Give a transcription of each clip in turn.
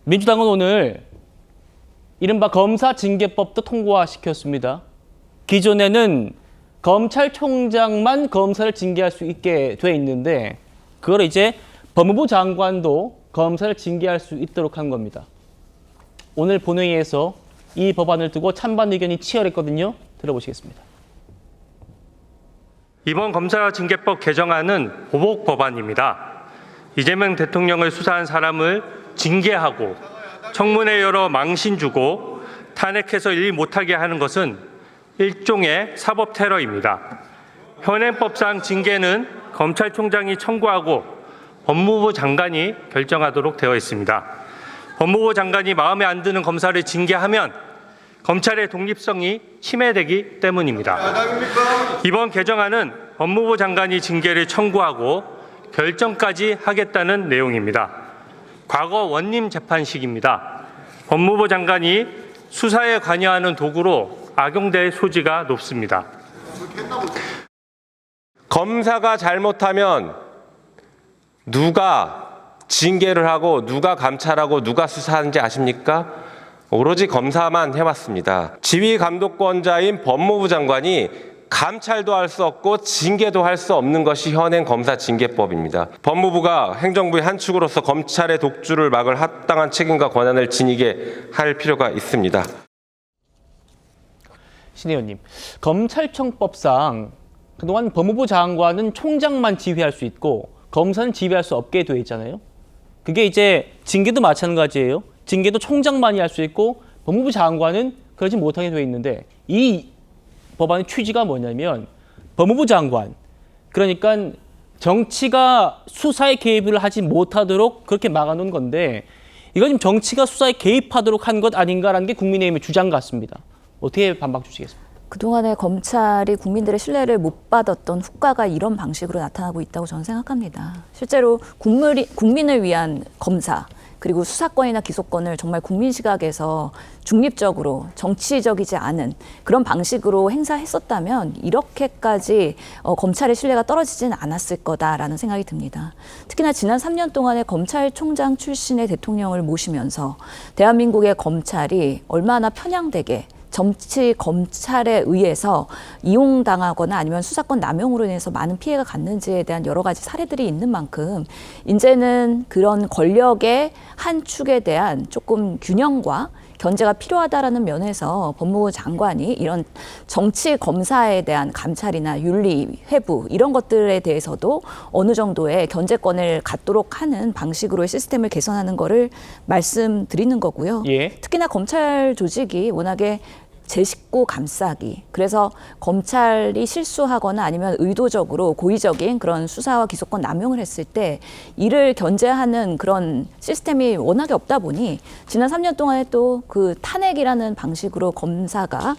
민주당은 오늘 이른바 검사징계법도 통과시켰습니다. 기존에는 검찰총장만 검사를 징계할 수 있게 돼 있는데 그걸 이제 법무부 장관도 검사를 징계할 수 있도록 한 겁니다. 오늘 본회의에서 이 법안을 두고 찬반 의견이 치열했거든요. 들어보시겠습니다. 이번 검사징계법 개정안은 보복 법안입니다. 이재명 대통령을 수사한 사람을 징계하고 청문회 열어 망신 주고 탄핵해서 일 못하게 하는 것은 일종의 사법 테러입니다. 현행법상 징계는 검찰총장이 청구하고 법무부 장관이 결정하도록 되어 있습니다. 법무부 장관이 마음에 안 드는 검사를 징계하면 검찰의 독립성이 침해되기 때문입니다. 이번 개정안은 법무부 장관이 징계를 청구하고 결정까지 하겠다는 내용입니다. 과거 원님 재판식입니다. 법무부 장관이 수사에 관여하는 도구로 악용될 소지가 높습니다. 검사가 잘못하면 누가 징계를 하고 누가 감찰하고 누가 수사하는지 아십니까? 오로지 검사만 해왔습니다. 지휘감독권자인 법무부 장관이 감찰도 할 수 없고 징계도 할 수 없는 것이 현행 검사징계법입니다. 법무부가 행정부의 한 축으로서 검찰의 독주를 막을 합당한 책임과 권한을 지니게 할 필요가 있습니다. 신 의원님, 검찰청법상 그동안 법무부 장관은 총장만 지휘할 수 있고 검사는 지휘할 수 없게 되어 있잖아요. 그게 이제 징계도 마찬가지예요. 징계도 총장만이 할 수 있고 법무부 장관은 그러지 못하게 되어 있는데 이 법안의 취지가 뭐냐면 법무부 장관, 그러니까 정치가 수사에 개입을 하지 못하도록 그렇게 막아놓은 건데 이건 지금 정치가 수사에 개입하도록 한 것 아닌가라는 게 국민의힘의 주장 같습니다. 어떻게 반박 주시겠습니까? 그동안에 검찰이 국민들의 신뢰를 못 받았던 후과가 이런 방식으로 나타나고 있다고 저는 생각합니다. 실제로 국민을 위한 검사, 그리고 수사권이나 기소권을 정말 국민 시각에서 중립적으로 정치적이지 않은 그런 방식으로 행사했었다면 이렇게까지 검찰의 신뢰가 떨어지진 않았을 거다라는 생각이 듭니다. 특히나 지난 3년 동안에 검찰총장 출신의 대통령을 모시면서 대한민국의 검찰이 얼마나 편향되게 정치 검찰에 의해서 이용당하거나 아니면 수사권 남용으로 인해서 많은 피해가 갔는지에 대한 여러 가지 사례들이 있는 만큼 이제는 그런 권력의 한 축에 대한 조금 균형과 견제가 필요하다라는 면에서 법무부 장관이 이런 정치 검사에 대한 감찰이나 윤리 회부 이런 것들에 대해서도 어느 정도의 견제권을 갖도록 하는 방식으로의 시스템을 개선하는 거를 말씀드리는 거고요. 예. 특히나 검찰 조직이 워낙에 제 식구 감싸기. 그래서 검찰이 실수하거나 아니면 의도적으로 고의적인 그런 수사와 기소권 남용을 했을 때 이를 견제하는 그런 시스템이 워낙에 없다 보니 지난 3년 동안에 또 그 탄핵이라는 방식으로 검사가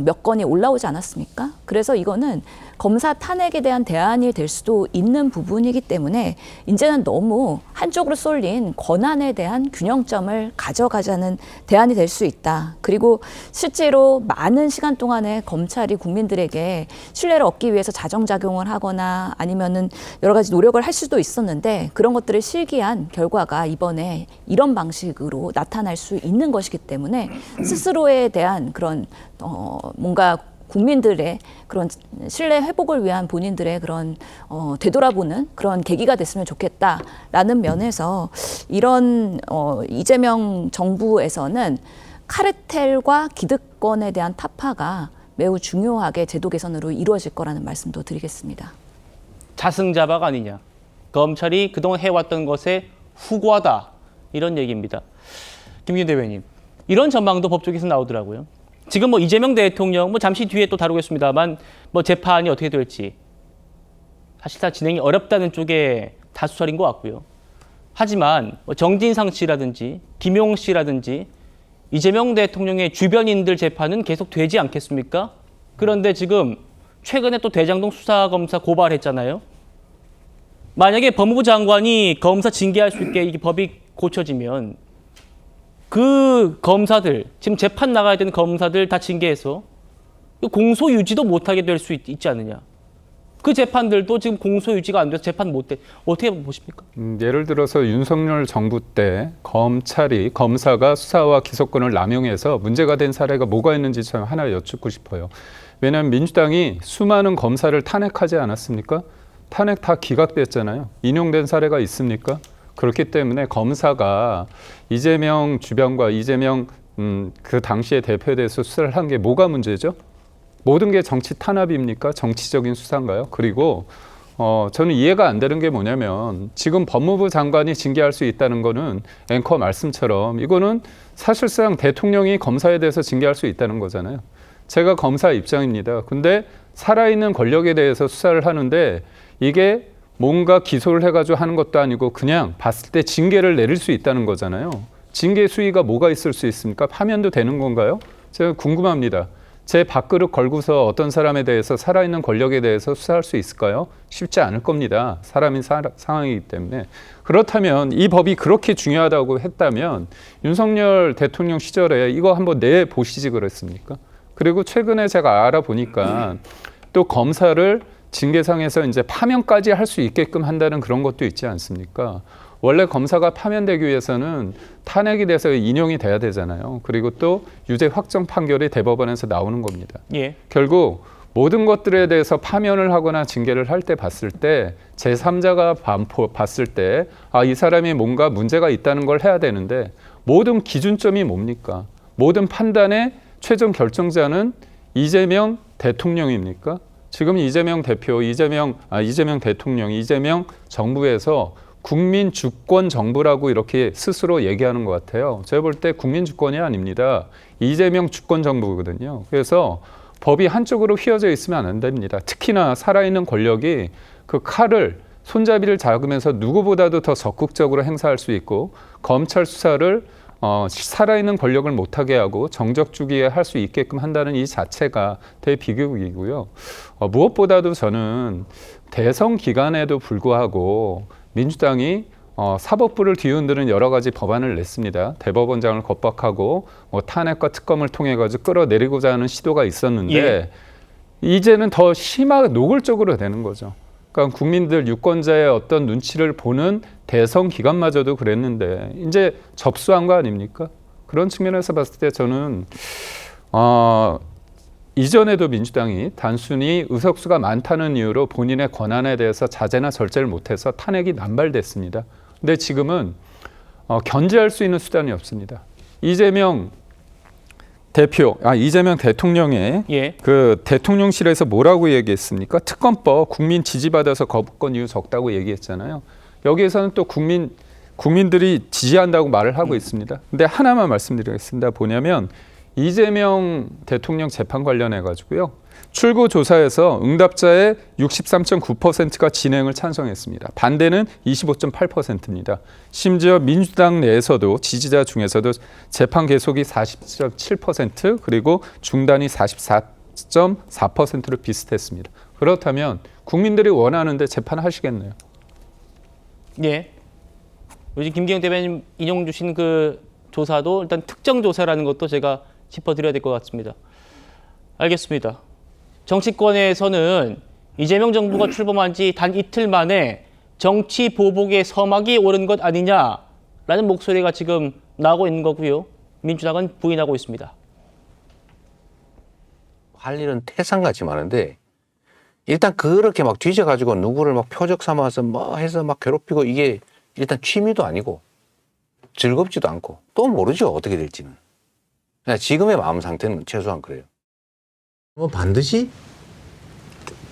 몇 건이 올라오지 않았습니까? 그래서 이거는 검사 탄핵에 대한 대안이 될 수도 있는 부분이기 때문에 이제는 너무 한쪽으로 쏠린 권한에 대한 균형점을 가져가자는 대안이 될 수 있다. 그리고 실제로 많은 시간 동안에 검찰이 국민들에게 신뢰를 얻기 위해서 자정작용을 하거나 아니면은 여러 가지 노력을 할 수도 있었는데 그런 것들을 실기한 결과가 이번에 이런 방식으로 나타날 수 있는 것이기 때문에 스스로에 대한 그런 뭔가 국민들의 그런 신뢰 회복을 위한 본인들의 그런 되돌아보는 그런 계기가 됐으면 좋겠다라는 면에서 이런 이재명 정부에서는 카르텔과 기득권에 대한 타파가 매우 중요하게 제도 개선으로 이루어질 거라는 말씀도 드리겠습니다. 자승자박 아니냐. 검찰이 그동안 해왔던 것에 후과다. 이런 얘기입니다. 김기현 대변인, 이런 전망도 법조계에서 나오더라고요. 지금 이재명 대통령 잠시 뒤에 또 다루겠습니다만 재판이 어떻게 될지 사실상 진행이 어렵다는 쪽에 다수설인 것 같고요. 하지만 정진상 씨라든지 김용 씨라든지 이재명 대통령의 주변인들 재판은 계속 되지 않겠습니까? 그런데 지금 최근에 또 대장동 수사검사 고발했잖아요. 만약에 법무부 장관이 검사 징계할 수 있게 이 법이 고쳐지면 그 검사들, 지금 재판 나가야 되는 검사들 다 징계해서 공소 유지도 못하게 될 수 있지 않느냐. 그 재판들도 지금 공소 유지가 안 돼서 재판 못 돼. 어떻게 보십니까? 예를 들어서 윤석열 정부 때 검사가 수사와 기소권을 남용해서 문제가 된 사례가 뭐가 있는지 참 하나 여쭙고 싶어요. 왜냐하면 민주당이 수많은 검사를 탄핵하지 않았습니까? 탄핵 다 기각됐잖아요. 인용된 사례가 있습니까? 그렇기 때문에 검사가 이재명 주변과 이재명 그 당시의 대표에 대해서 수사를 한 게 뭐가 문제죠? 모든 게 정치 탄압입니까? 정치적인 수사인가요? 그리고 저는 이해가 안 되는 게 뭐냐면 지금 법무부 장관이 징계할 수 있다는 거는 앵커 말씀처럼 이거는 사실상 대통령이 검사에 대해서 징계할 수 있다는 거잖아요. 제가 검사 입장입니다. 근데 살아있는 권력에 대해서 수사를 하는데 이게 뭔가 기소를 해가지고 하는 것도 아니고 그냥 봤을 때 징계를 내릴 수 있다는 거잖아요. 징계 수위가 뭐가 있을 수 있습니까? 파면도 되는 건가요? 제가 궁금합니다. 제 밥그릇 걸고서 어떤 사람에 대해서 살아있는 권력에 대해서 수사할 수 있을까요? 쉽지 않을 겁니다. 사람인 상황이기 때문에. 그렇다면 이 법이 그렇게 중요하다고 했다면 윤석열 대통령 시절에 이거 한번 내보시지 그랬습니까? 그리고 최근에 제가 알아보니까 또 검사를 징계상에서 이제 파면까지 할 수 있게끔 한다는 그런 것도 있지 않습니까? 원래 검사가 파면되기 위해서는 탄핵이 돼서 인용이 돼야 되잖아요. 그리고 또 유죄 확정 판결이 대법원에서 나오는 겁니다. 예. 결국 모든 것들에 대해서 파면을 하거나 징계를 할 때 봤을 때 제3자가 봤을 때 이 사람이 뭔가 문제가 있다는 걸 해야 되는데 모든 기준점이 뭡니까? 모든 판단의 최종 결정자는 이재명 대통령입니까? 지금 이재명 대표, 이재명 대통령, 이재명 정부에서 국민 주권 정부라고 이렇게 스스로 얘기하는 것 같아요. 제가 볼 때 국민 주권이 아닙니다. 이재명 주권 정부거든요. 그래서 법이 한쪽으로 휘어져 있으면 안 됩니다. 특히나 살아있는 권력이 그 칼을 손잡이를 잡으면서 누구보다도 더 적극적으로 행사할 수 있고 검찰 수사를 살아있는 권력을 못하게 하고 정적 주기에 할 수 있게끔 한다는 이 자체가 대비극이고요. 무엇보다도 저는 대선 기간에도 불구하고 민주당이 사법부를 뒤흔드는 여러 가지 법안을 냈습니다. 대법원장을 겁박하고 탄핵과 특검을 통해 가지고 끌어내리고자 하는 시도가 있었는데 예. 이제는 더 심하게 노골적으로 되는 거죠. 그러니까 국민들 유권자의 어떤 눈치를 보는 대선 기간마저도 그랬는데 이제 접수한 거 아닙니까? 그런 측면에서 봤을 때 저는 이전에도 민주당이 단순히 의석수가 많다는 이유로 본인의 권한에 대해서 자제나 절제를 못해서 탄핵이 남발됐습니다. 근데 지금은 견제할 수 있는 수단이 없습니다. 이재명 대통령의 예. 그 대통령실에서 뭐라고 얘기했습니까? 특검법 국민 지지받아서 거부권 이유 적다고 얘기했잖아요. 여기에서는 또 국민들이 지지한다고 말을 하고 있습니다. 근데 하나만 말씀드리겠습니다. 뭐냐면 이재명 대통령 재판 관련해 가지고요. 출구 조사에서 응답자의 63.9%가 진행을 찬성했습니다. 반대는 25.8%입니다. 심지어 민주당 내에서도 지지자 중에서도 재판 계속이 40.7% 그리고 중단이 44.4%로 비슷했습니다. 그렇다면 국민들이 원하는데 재판하시겠네요. 예. 요즘 김기영 대변인 인용 주신 그 조사도 일단 특정 조사라는 것도 제가 짚어드려야 될 것 같습니다. 알겠습니다. 정치권에서는 이재명 정부가 출범한 지 단 이틀 만에 정치 보복의 서막이 오른 것 아니냐라는 목소리가 지금 나오고 있는 거고요. 민주당은 부인하고 있습니다. 할 일은 태산같이 많은데 일단 그렇게 막 뒤져가지고 누구를 막 표적 삼아서 뭐 해서 막 괴롭히고 이게 일단 취미도 아니고 즐겁지도 않고 또 모르죠 어떻게 될지는. 그냥 지금의 마음 상태는 최소한 그래요. 뭐 반드시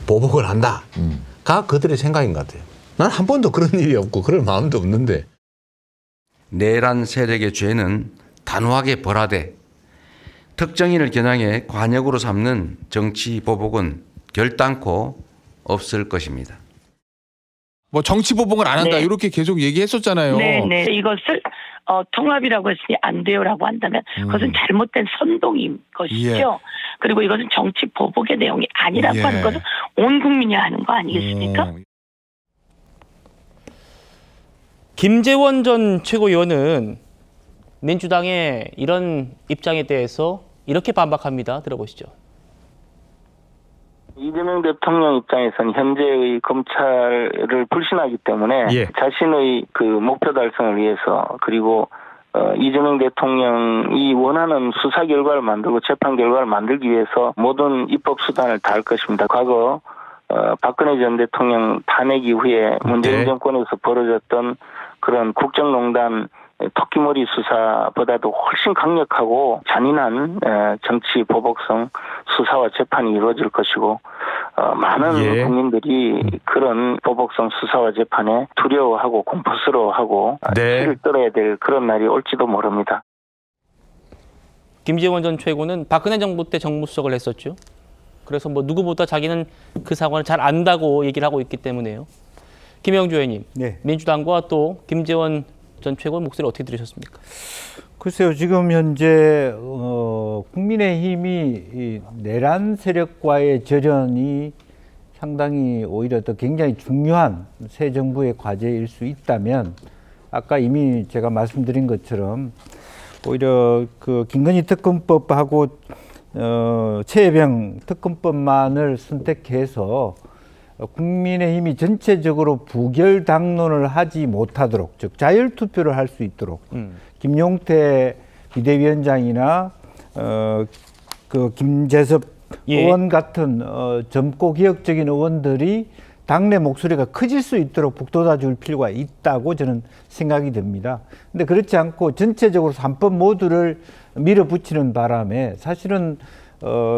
보복을 한다가 그들의 생각인 것 같아요. 난 한 번도 그런 일이 없고 그럴 마음도 없는데. 내란 세력의 죄는 단호하게 벌하되 특정인을 겨냥해 관역으로 삼는 정치 보복은 결단코 없을 것입니다. 뭐 정치 보복을 안 한다 네. 이렇게 계속 얘기했었잖아요. 네. 이것을 통합이라고 했으니 안 돼요라고 한다면 그것은 잘못된 선동인 것이죠. 예. 그리고 이것은 정치 보복의 내용이 아니라고 예. 하는 것은 온 국민이 아는 거 아니겠습니까? 김재원 전 최고위원은 민주당의 이런 입장에 대해서 이렇게 반박합니다. 들어보시죠. 이재명 대통령 입장에서는 현재의 검찰을 불신하기 때문에 예. 자신의 그 목표 달성을 위해서 그리고 이재명 대통령이 원하는 수사 결과를 만들고 재판 결과를 만들기 위해서 모든 입법 수단을 다할 것입니다. 과거 박근혜 전 대통령 탄핵 이후에 문재인 네. 정권에서 벌어졌던 그런 국정농단 토끼머리 수사보다도 훨씬 강력하고 잔인한 정치 보복성 수사와 재판이 이루어질 것이고 많은 예. 국민들이 그런 보복성 수사와 재판에 두려워하고 공포스러워하고 네. 피를 떨어야 될 그런 날이 올지도 모릅니다. 김재원 전 최고는 박근혜 정부 때 정무수석을 했었죠. 그래서 뭐 누구보다 자기는 그 사건을 잘 안다고 얘기를 하고 있기 때문에요. 김영주 의원님, 네. 민주당과 또 김재원 전 최고 목소리 어떻게 들으셨습니까? 글쎄요, 지금 현재 국민의힘이 이 내란 세력과의 절연이 상당히 오히려 더 굉장히 중요한 새 정부의 과제일 수 있다면 아까 이미 제가 말씀드린 것처럼 오히려 그 김건희 특검법하고 최혜병 특검법만을 선택해서 국민의힘이 전체적으로 부결 당론을 하지 못하도록, 즉 자율 투표를 할 수 있도록 김용태 비대위원장이나 그 김재섭 예. 의원 같은 젊고 기억적인 의원들이 당내 목소리가 커질 수 있도록 북돋아 줄 필요가 있다고 저는 생각이 됩니다. 근데 그렇지 않고 전체적으로 3법 모두를 밀어붙이는 바람에 사실은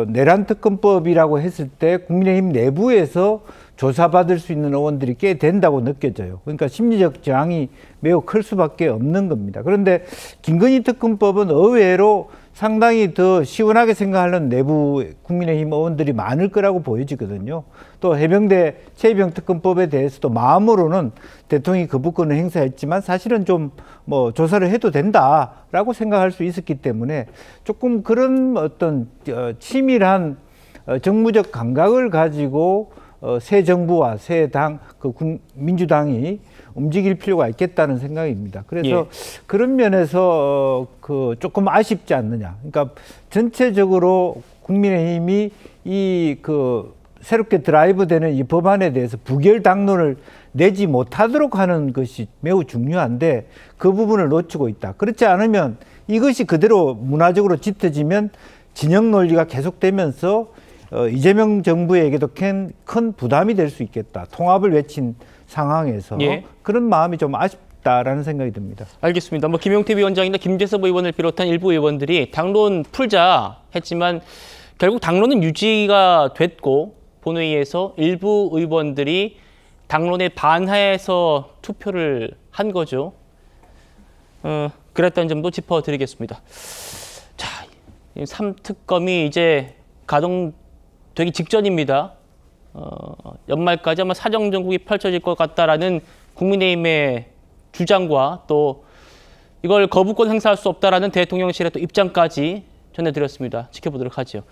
내란 특검법이라고 했을 때 국민의힘 내부에서 조사받을 수 있는 의원들이 꽤 된다고 느껴져요. 그러니까 심리적 저항이 매우 클 수밖에 없는 겁니다. 그런데 김건희 특검법은 의외로 상당히 더 시원하게 생각하는 내부 국민의힘 의원들이 많을 거라고 보여지거든요. 또 해병대 최혜병 특검법에 대해서도 마음으로는 대통령이 거부권을 행사했지만 사실은 좀 뭐 조사를 해도 된다라고 생각할 수 있었기 때문에 조금 그런 어떤 치밀한 정무적 감각을 가지고 새 정부와 새 당, 민주당이 움직일 필요가 있겠다는 생각입니다. 그래서 예. 그런 면에서 조금 아쉽지 않느냐. 그러니까 전체적으로 국민의힘이 새롭게 드라이브되는 이 법안에 대해서 부결 당론을 내지 못하도록 하는 것이 매우 중요한데 그 부분을 놓치고 있다. 그렇지 않으면 이것이 그대로 문화적으로 짙어지면 진영 논리가 계속되면서 이재명 정부에게도 큰 부담이 될 수 있겠다. 통합을 외친 상황에서 예. 그런 마음이 좀 아쉽다라는 생각이 듭니다. 알겠습니다. 뭐 김용태 위원장이나 김재섭 의원을 비롯한 일부 의원들이 당론 풀자 했지만 결국 당론은 유지가 됐고 본회의에서 일부 의원들이 당론에 반하해서 투표를 한 거죠. 그랬다는 점도 짚어드리겠습니다. 자, 3특검이 이제 가동되기 직전입니다. 연말까지 아마 사정정국이 펼쳐질 것 같다라는 국민의힘의 주장과 또 이걸 거부권 행사할 수 없다라는 대통령실의 또 입장까지 전해드렸습니다. 지켜보도록 하죠.